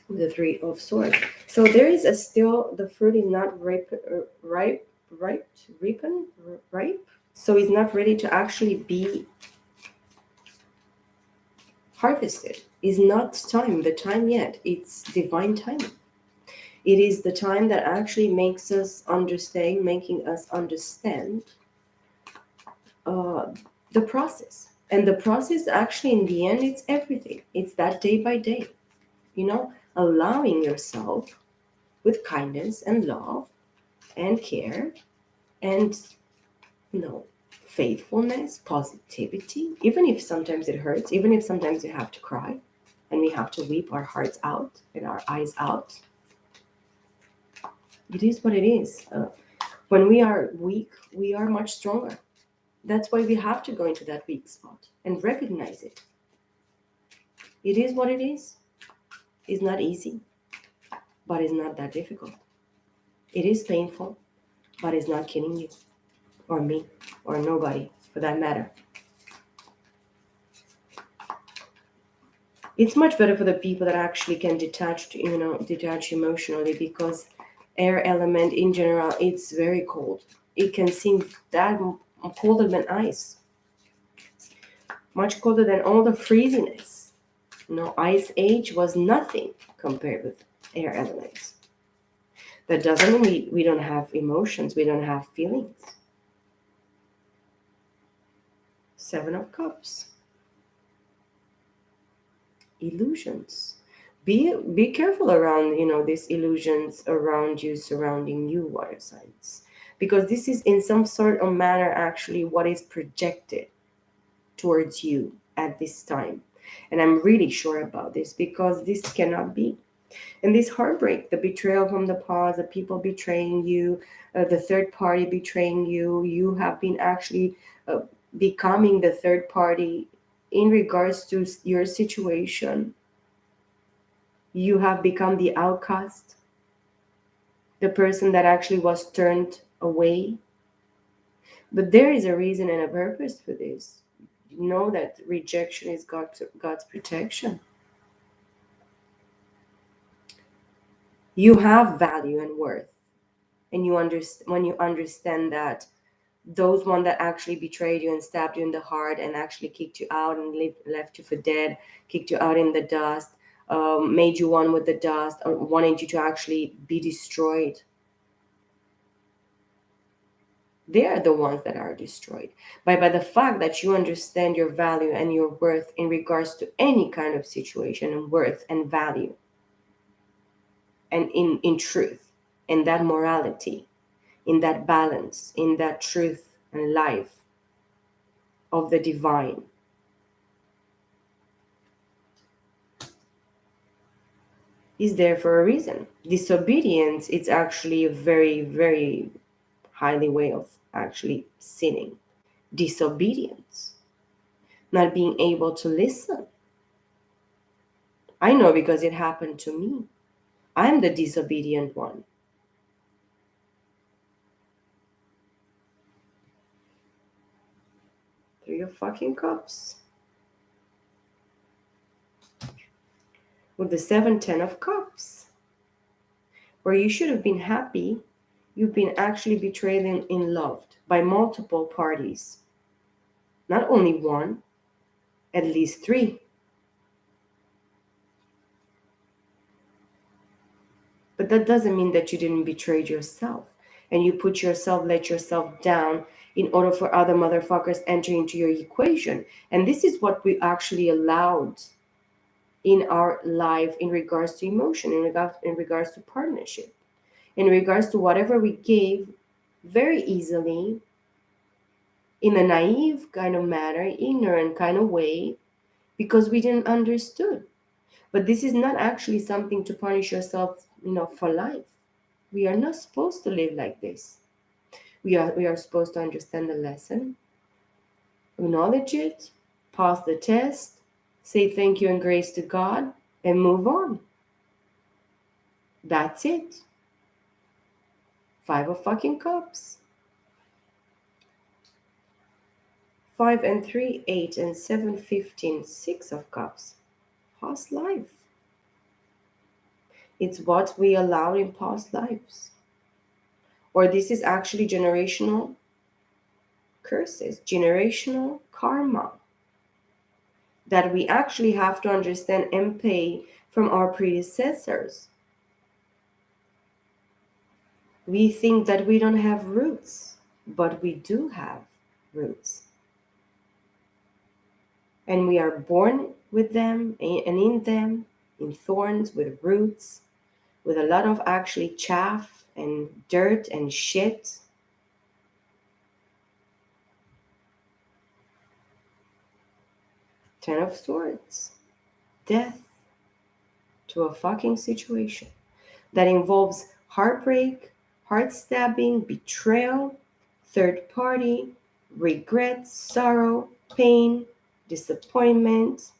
with the Three of Swords. So there is a still, the fruit is not ripe, ripe. So it's not ready to actually be harvested. It's not time, the time yet. It's divine timing. It is the time that actually making us understand uh, the process. And the process actually, in the end, it's everything. It's that day by day, allowing yourself with kindness and love and care and, faithfulness, positivity, even if sometimes it hurts, even if sometimes you have to cry and we have to weep our hearts out and our eyes out. It is what it is. When we are weak, we are much stronger. That's why we have to go into that weak spot and recognize it. It is what it is. It's not easy, but it's not that difficult. It is painful, but it's not killing you or me or nobody for that matter. It's much better for the people that actually can detach emotionally, because air element in general, it's very cold. It can seem that colder than ice, much colder than all the freeziness. Ice age was nothing compared with air elements. That doesn't mean we don't have emotions, we don't have feelings. Seven of Cups. Illusions. Be careful around, these illusions around you, surrounding you, water signs. Because this is in some sort of manner actually what is projected towards you at this time. And I'm really sure about this, because this cannot be. And this heartbreak, the betrayal from the past, the people betraying you, the third party betraying you, you have been actually becoming the third party in regards to your situation. You have become the outcast, the person that actually was turned away. But there is a reason and a purpose for this. Know that rejection is God's protection. You have value and worth, and when you understand that those one that actually betrayed you and stabbed you in the heart and actually kicked you out and left you for dead, kicked you out in the dust, made you one with the dust, or wanted you to actually be destroyed. They are the ones that are destroyed by the fact that you understand your value and your worth in regards to any kind of situation, and worth and value, and in truth, in that morality, in that balance, in that truth and life of the divine. Is there for a reason. Disobedience is actually a very, very highly way of actually sinning. Disobedience, not being able to listen. I know because it happened to me. I'm the disobedient one. Three of fucking cups. With the 7 10 of cups. Where you should have been happy, you've been actually betrayed and loved by multiple parties. Not only one, at least three. But that doesn't mean that you didn't betray yourself and you let yourself down in order for other motherfuckers enter into your equation. And this is what we actually allowed in our life in regards to emotion, in regards to partnership, in regards to whatever we gave very easily in a naive kind of manner, ignorant kind of way, because we didn't understood. But this is not actually something to punish yourself, for life. We are not supposed to live like this. We are supposed to understand the lesson, acknowledge it, pass the test, say thank you and grace to God, and move on. That's it. 5 of fucking cups. 5 and 3, 8 and 7 15. 6 of cups. Past life. It's what we allowed in past lives. Or this is actually generational curses, generational karma that we actually have to understand and pay from our predecessors. We think that we don't have roots, but we do have roots. And we are born with them and in them, in thorns, with roots, with a lot of actually chaff and dirt and shit. Ten of Swords. Death to a fucking situation that involves heartbreak, heart stabbing, betrayal, third party, regret, sorrow, pain, disappointment,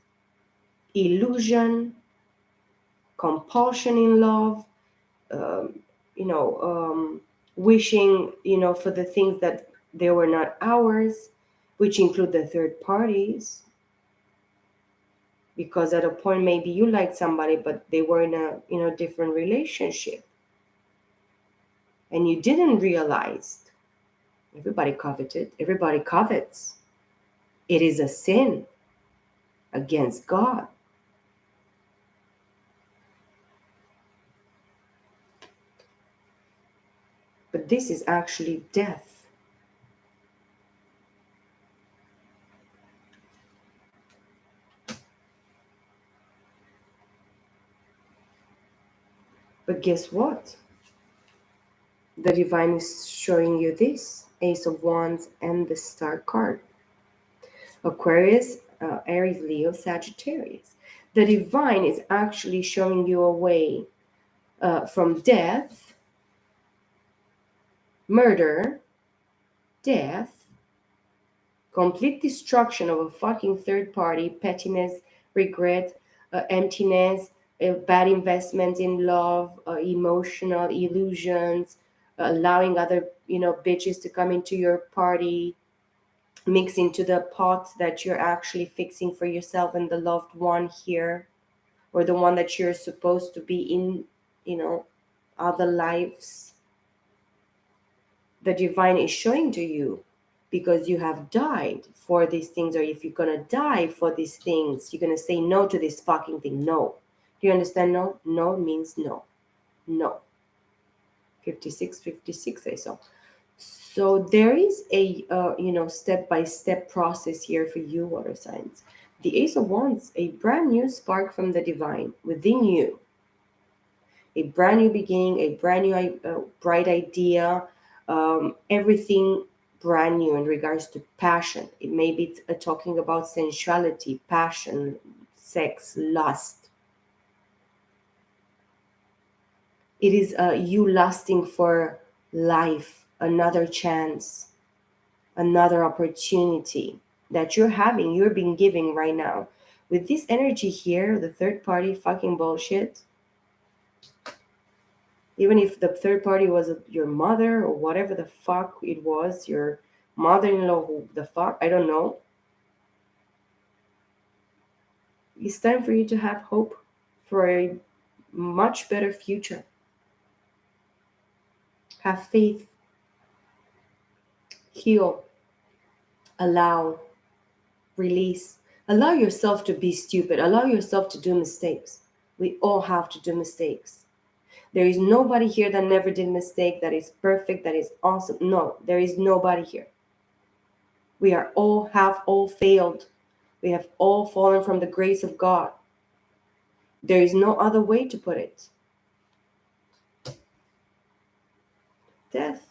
illusion, compulsion in love, um, you know, wishing, for the things that they were not ours, which include the third parties. Because at a point maybe you liked somebody, but they were in a different relationship, and you didn't realize. Everybody coveted. Everybody covets. It is a sin against God. But this is actually death. But guess what? The divine is showing you this Ace of Wands and the Star card. Aquarius, Aries, Leo, Sagittarius. The divine is actually showing you a way from death, murder, death, complete destruction of a fucking third party, pettiness, regret, emptiness, bad investments in love, emotional illusions, allowing other bitches to come into your party, mix into the pot that you're actually fixing for yourself and the loved one here, or the one that you're supposed to be in, you know, other lives. The divine is showing to you because you have died for these things, or if you're gonna die for these things, you're gonna say no to this fucking thing. No. Do you understand? No. No means no. No. 56, 56, I saw. So there is a step by step process here for you, water signs. The Ace of Wands, a brand new spark from the divine within you, a brand new beginning, a brand new bright idea, everything brand new in regards to passion. It may be talking about sensuality, passion, sex, lust. It is you lusting for life, another chance, another opportunity that you're having, you're being giving right now. With this energy here, the third party fucking bullshit, even if the third party was your mother or whatever the fuck it was, your mother-in-law, who the fuck, I don't know. It's time for you to have hope for a much better future. Have faith, heal, allow, release. Allow yourself to be stupid. Allow yourself to do mistakes. We all have to do mistakes. There is nobody here that never did mistake, that is perfect, that is awesome. No, there is nobody here. We are all have all failed. We have all fallen from the grace of God. There is no other way to put it. Death.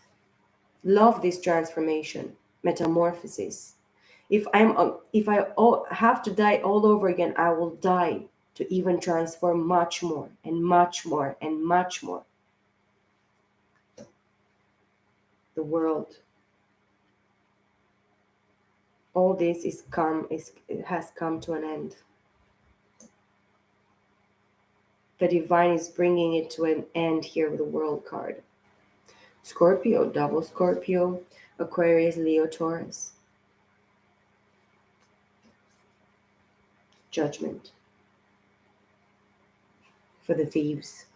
Love this transformation, metamorphosis. If I have to die all over again, I will die to even transform much more and much more and much more. The world. All this it has come to an end. The divine is bringing it to an end here with the world card. Scorpio, double Scorpio, Aquarius, Leo, Taurus. Judgment for the thieves.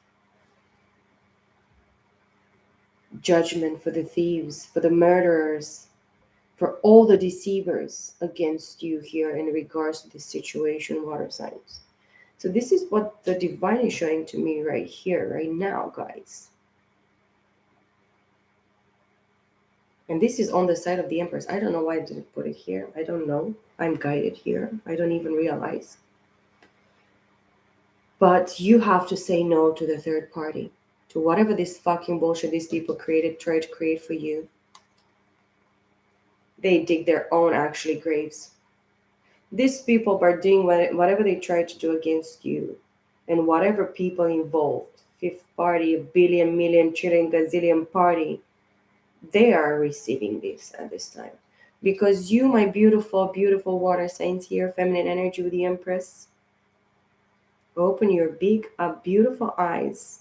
Judgment for the thieves, for the murderers, for all the deceivers against you here in regards to this situation, water signs. So this is what the divine is showing to me right here, right now, guys. And this is on the side of the Empress. I don't know why I didn't put it here. I don't know. I'm guided here. I don't even realize. But you have to say no to the third party, to whatever this fucking bullshit these people created, try to create for you. They dig their own actually graves. These people are doing whatever they try to do against you, and whatever people involved, fifth party, a billion, million, trillion, gazillion party, they are receiving this at this time. Because you, my beautiful, beautiful water signs here, feminine energy with the Empress, open your big, beautiful eyes.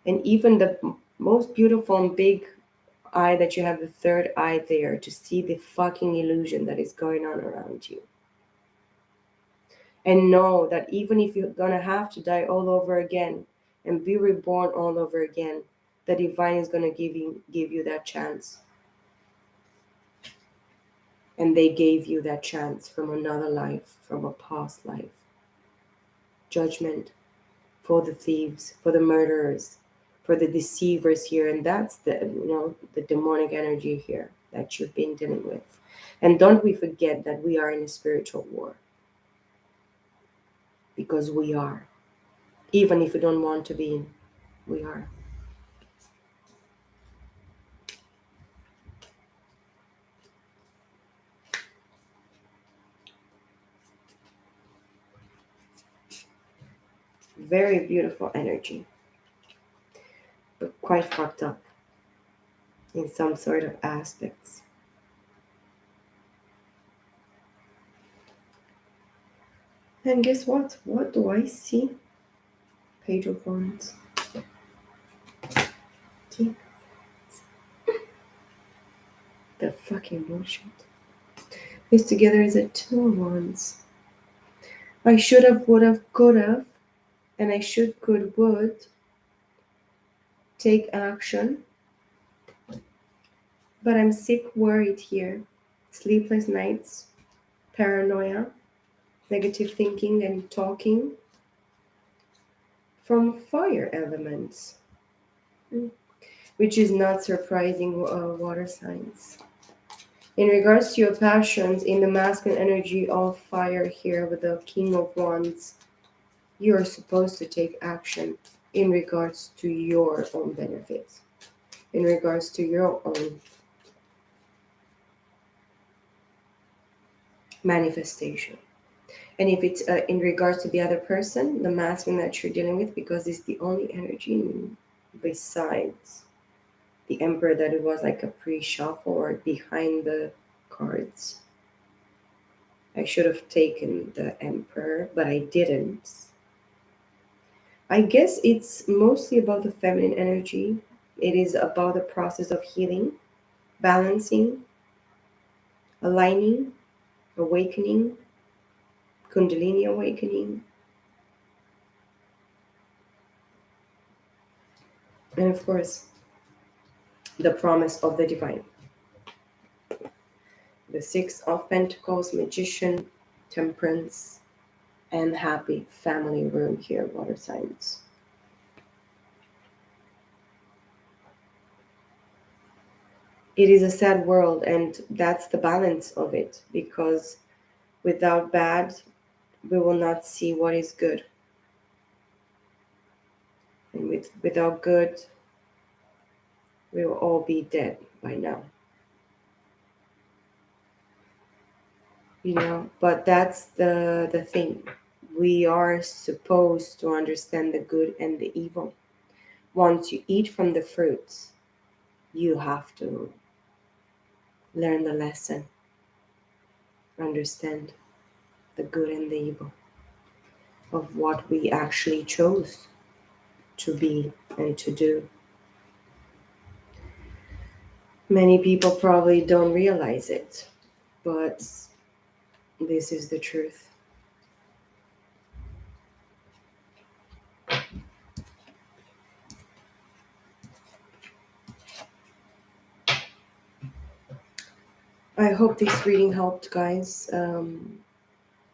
And even the most beautiful and big eye that you have, the third eye there, to see the fucking illusion that is going on around you. And know that even if you're gonna have to die all over again and be reborn all over again, the divine is gonna give you that chance. And they gave you that chance from another life, from a past life. Judgment for the thieves, for the murderers, for the deceivers here. And that's the demonic energy here that you've been dealing with. And don't we forget that we are in a spiritual war. Because we are. Even if we don't want to be in, we are. Very beautiful energy, but quite fucked up in some sort of aspects. And guess what? What do I see? Page of Wands. See? The fucking bullshit. This together is a Two of Wands. I should have, would have, could have, and I should, could, would take action. But I'm sick, worried here. Sleepless nights, paranoia, negative thinking and talking from fire elements, which is not surprising, water signs. In regards to your passions, in the masculine energy of fire here with the King of Wands, you are supposed to take action in regards to your own benefits, in regards to your own manifestation. And if it's in regards to the other person, the masculine that you're dealing with, because it's the only energy besides the Emperor that it was like a pre-shuffle or behind the cards. I should have taken the Emperor, but I didn't. I guess it's mostly about the feminine energy. It is about the process of healing, balancing, aligning, awakening, Kundalini awakening, and of course, the promise of the divine. The Six of Pentacles, Magician, Temperance, and Happy Family room here, water signs. It is a sad world, and that's the balance of it, because without bad, we will not see what is good. And without good, we will all be dead by now. But that's the thing. We are supposed to understand the good and the evil. Once you eat from the fruits, you have to learn the lesson, understand the good and the evil of what we actually chose to be and to do. Many people probably don't realize it, but this is the truth. I hope this reading helped, guys.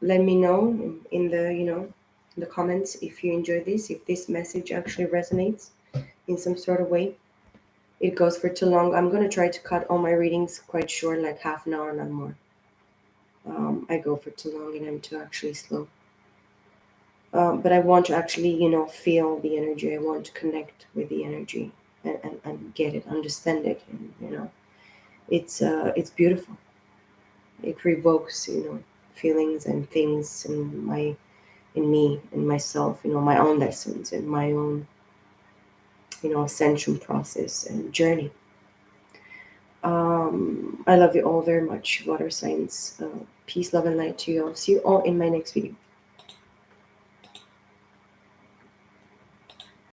Let me know in the comments if you enjoyed this, if this message actually resonates in some sort of way. it goes for too long, I'm going to try to cut all my readings quite short, like half an hour, not more. I go for too long and I'm too actually slow. But I want to actually, feel the energy. I want to connect with the energy and get it, understand it, and it's beautiful. It revokes, feelings and things in me and myself, my own lessons and my own, ascension process and journey. I love you all very much, water signs. Peace, love, and light to you all. See you all in my next video.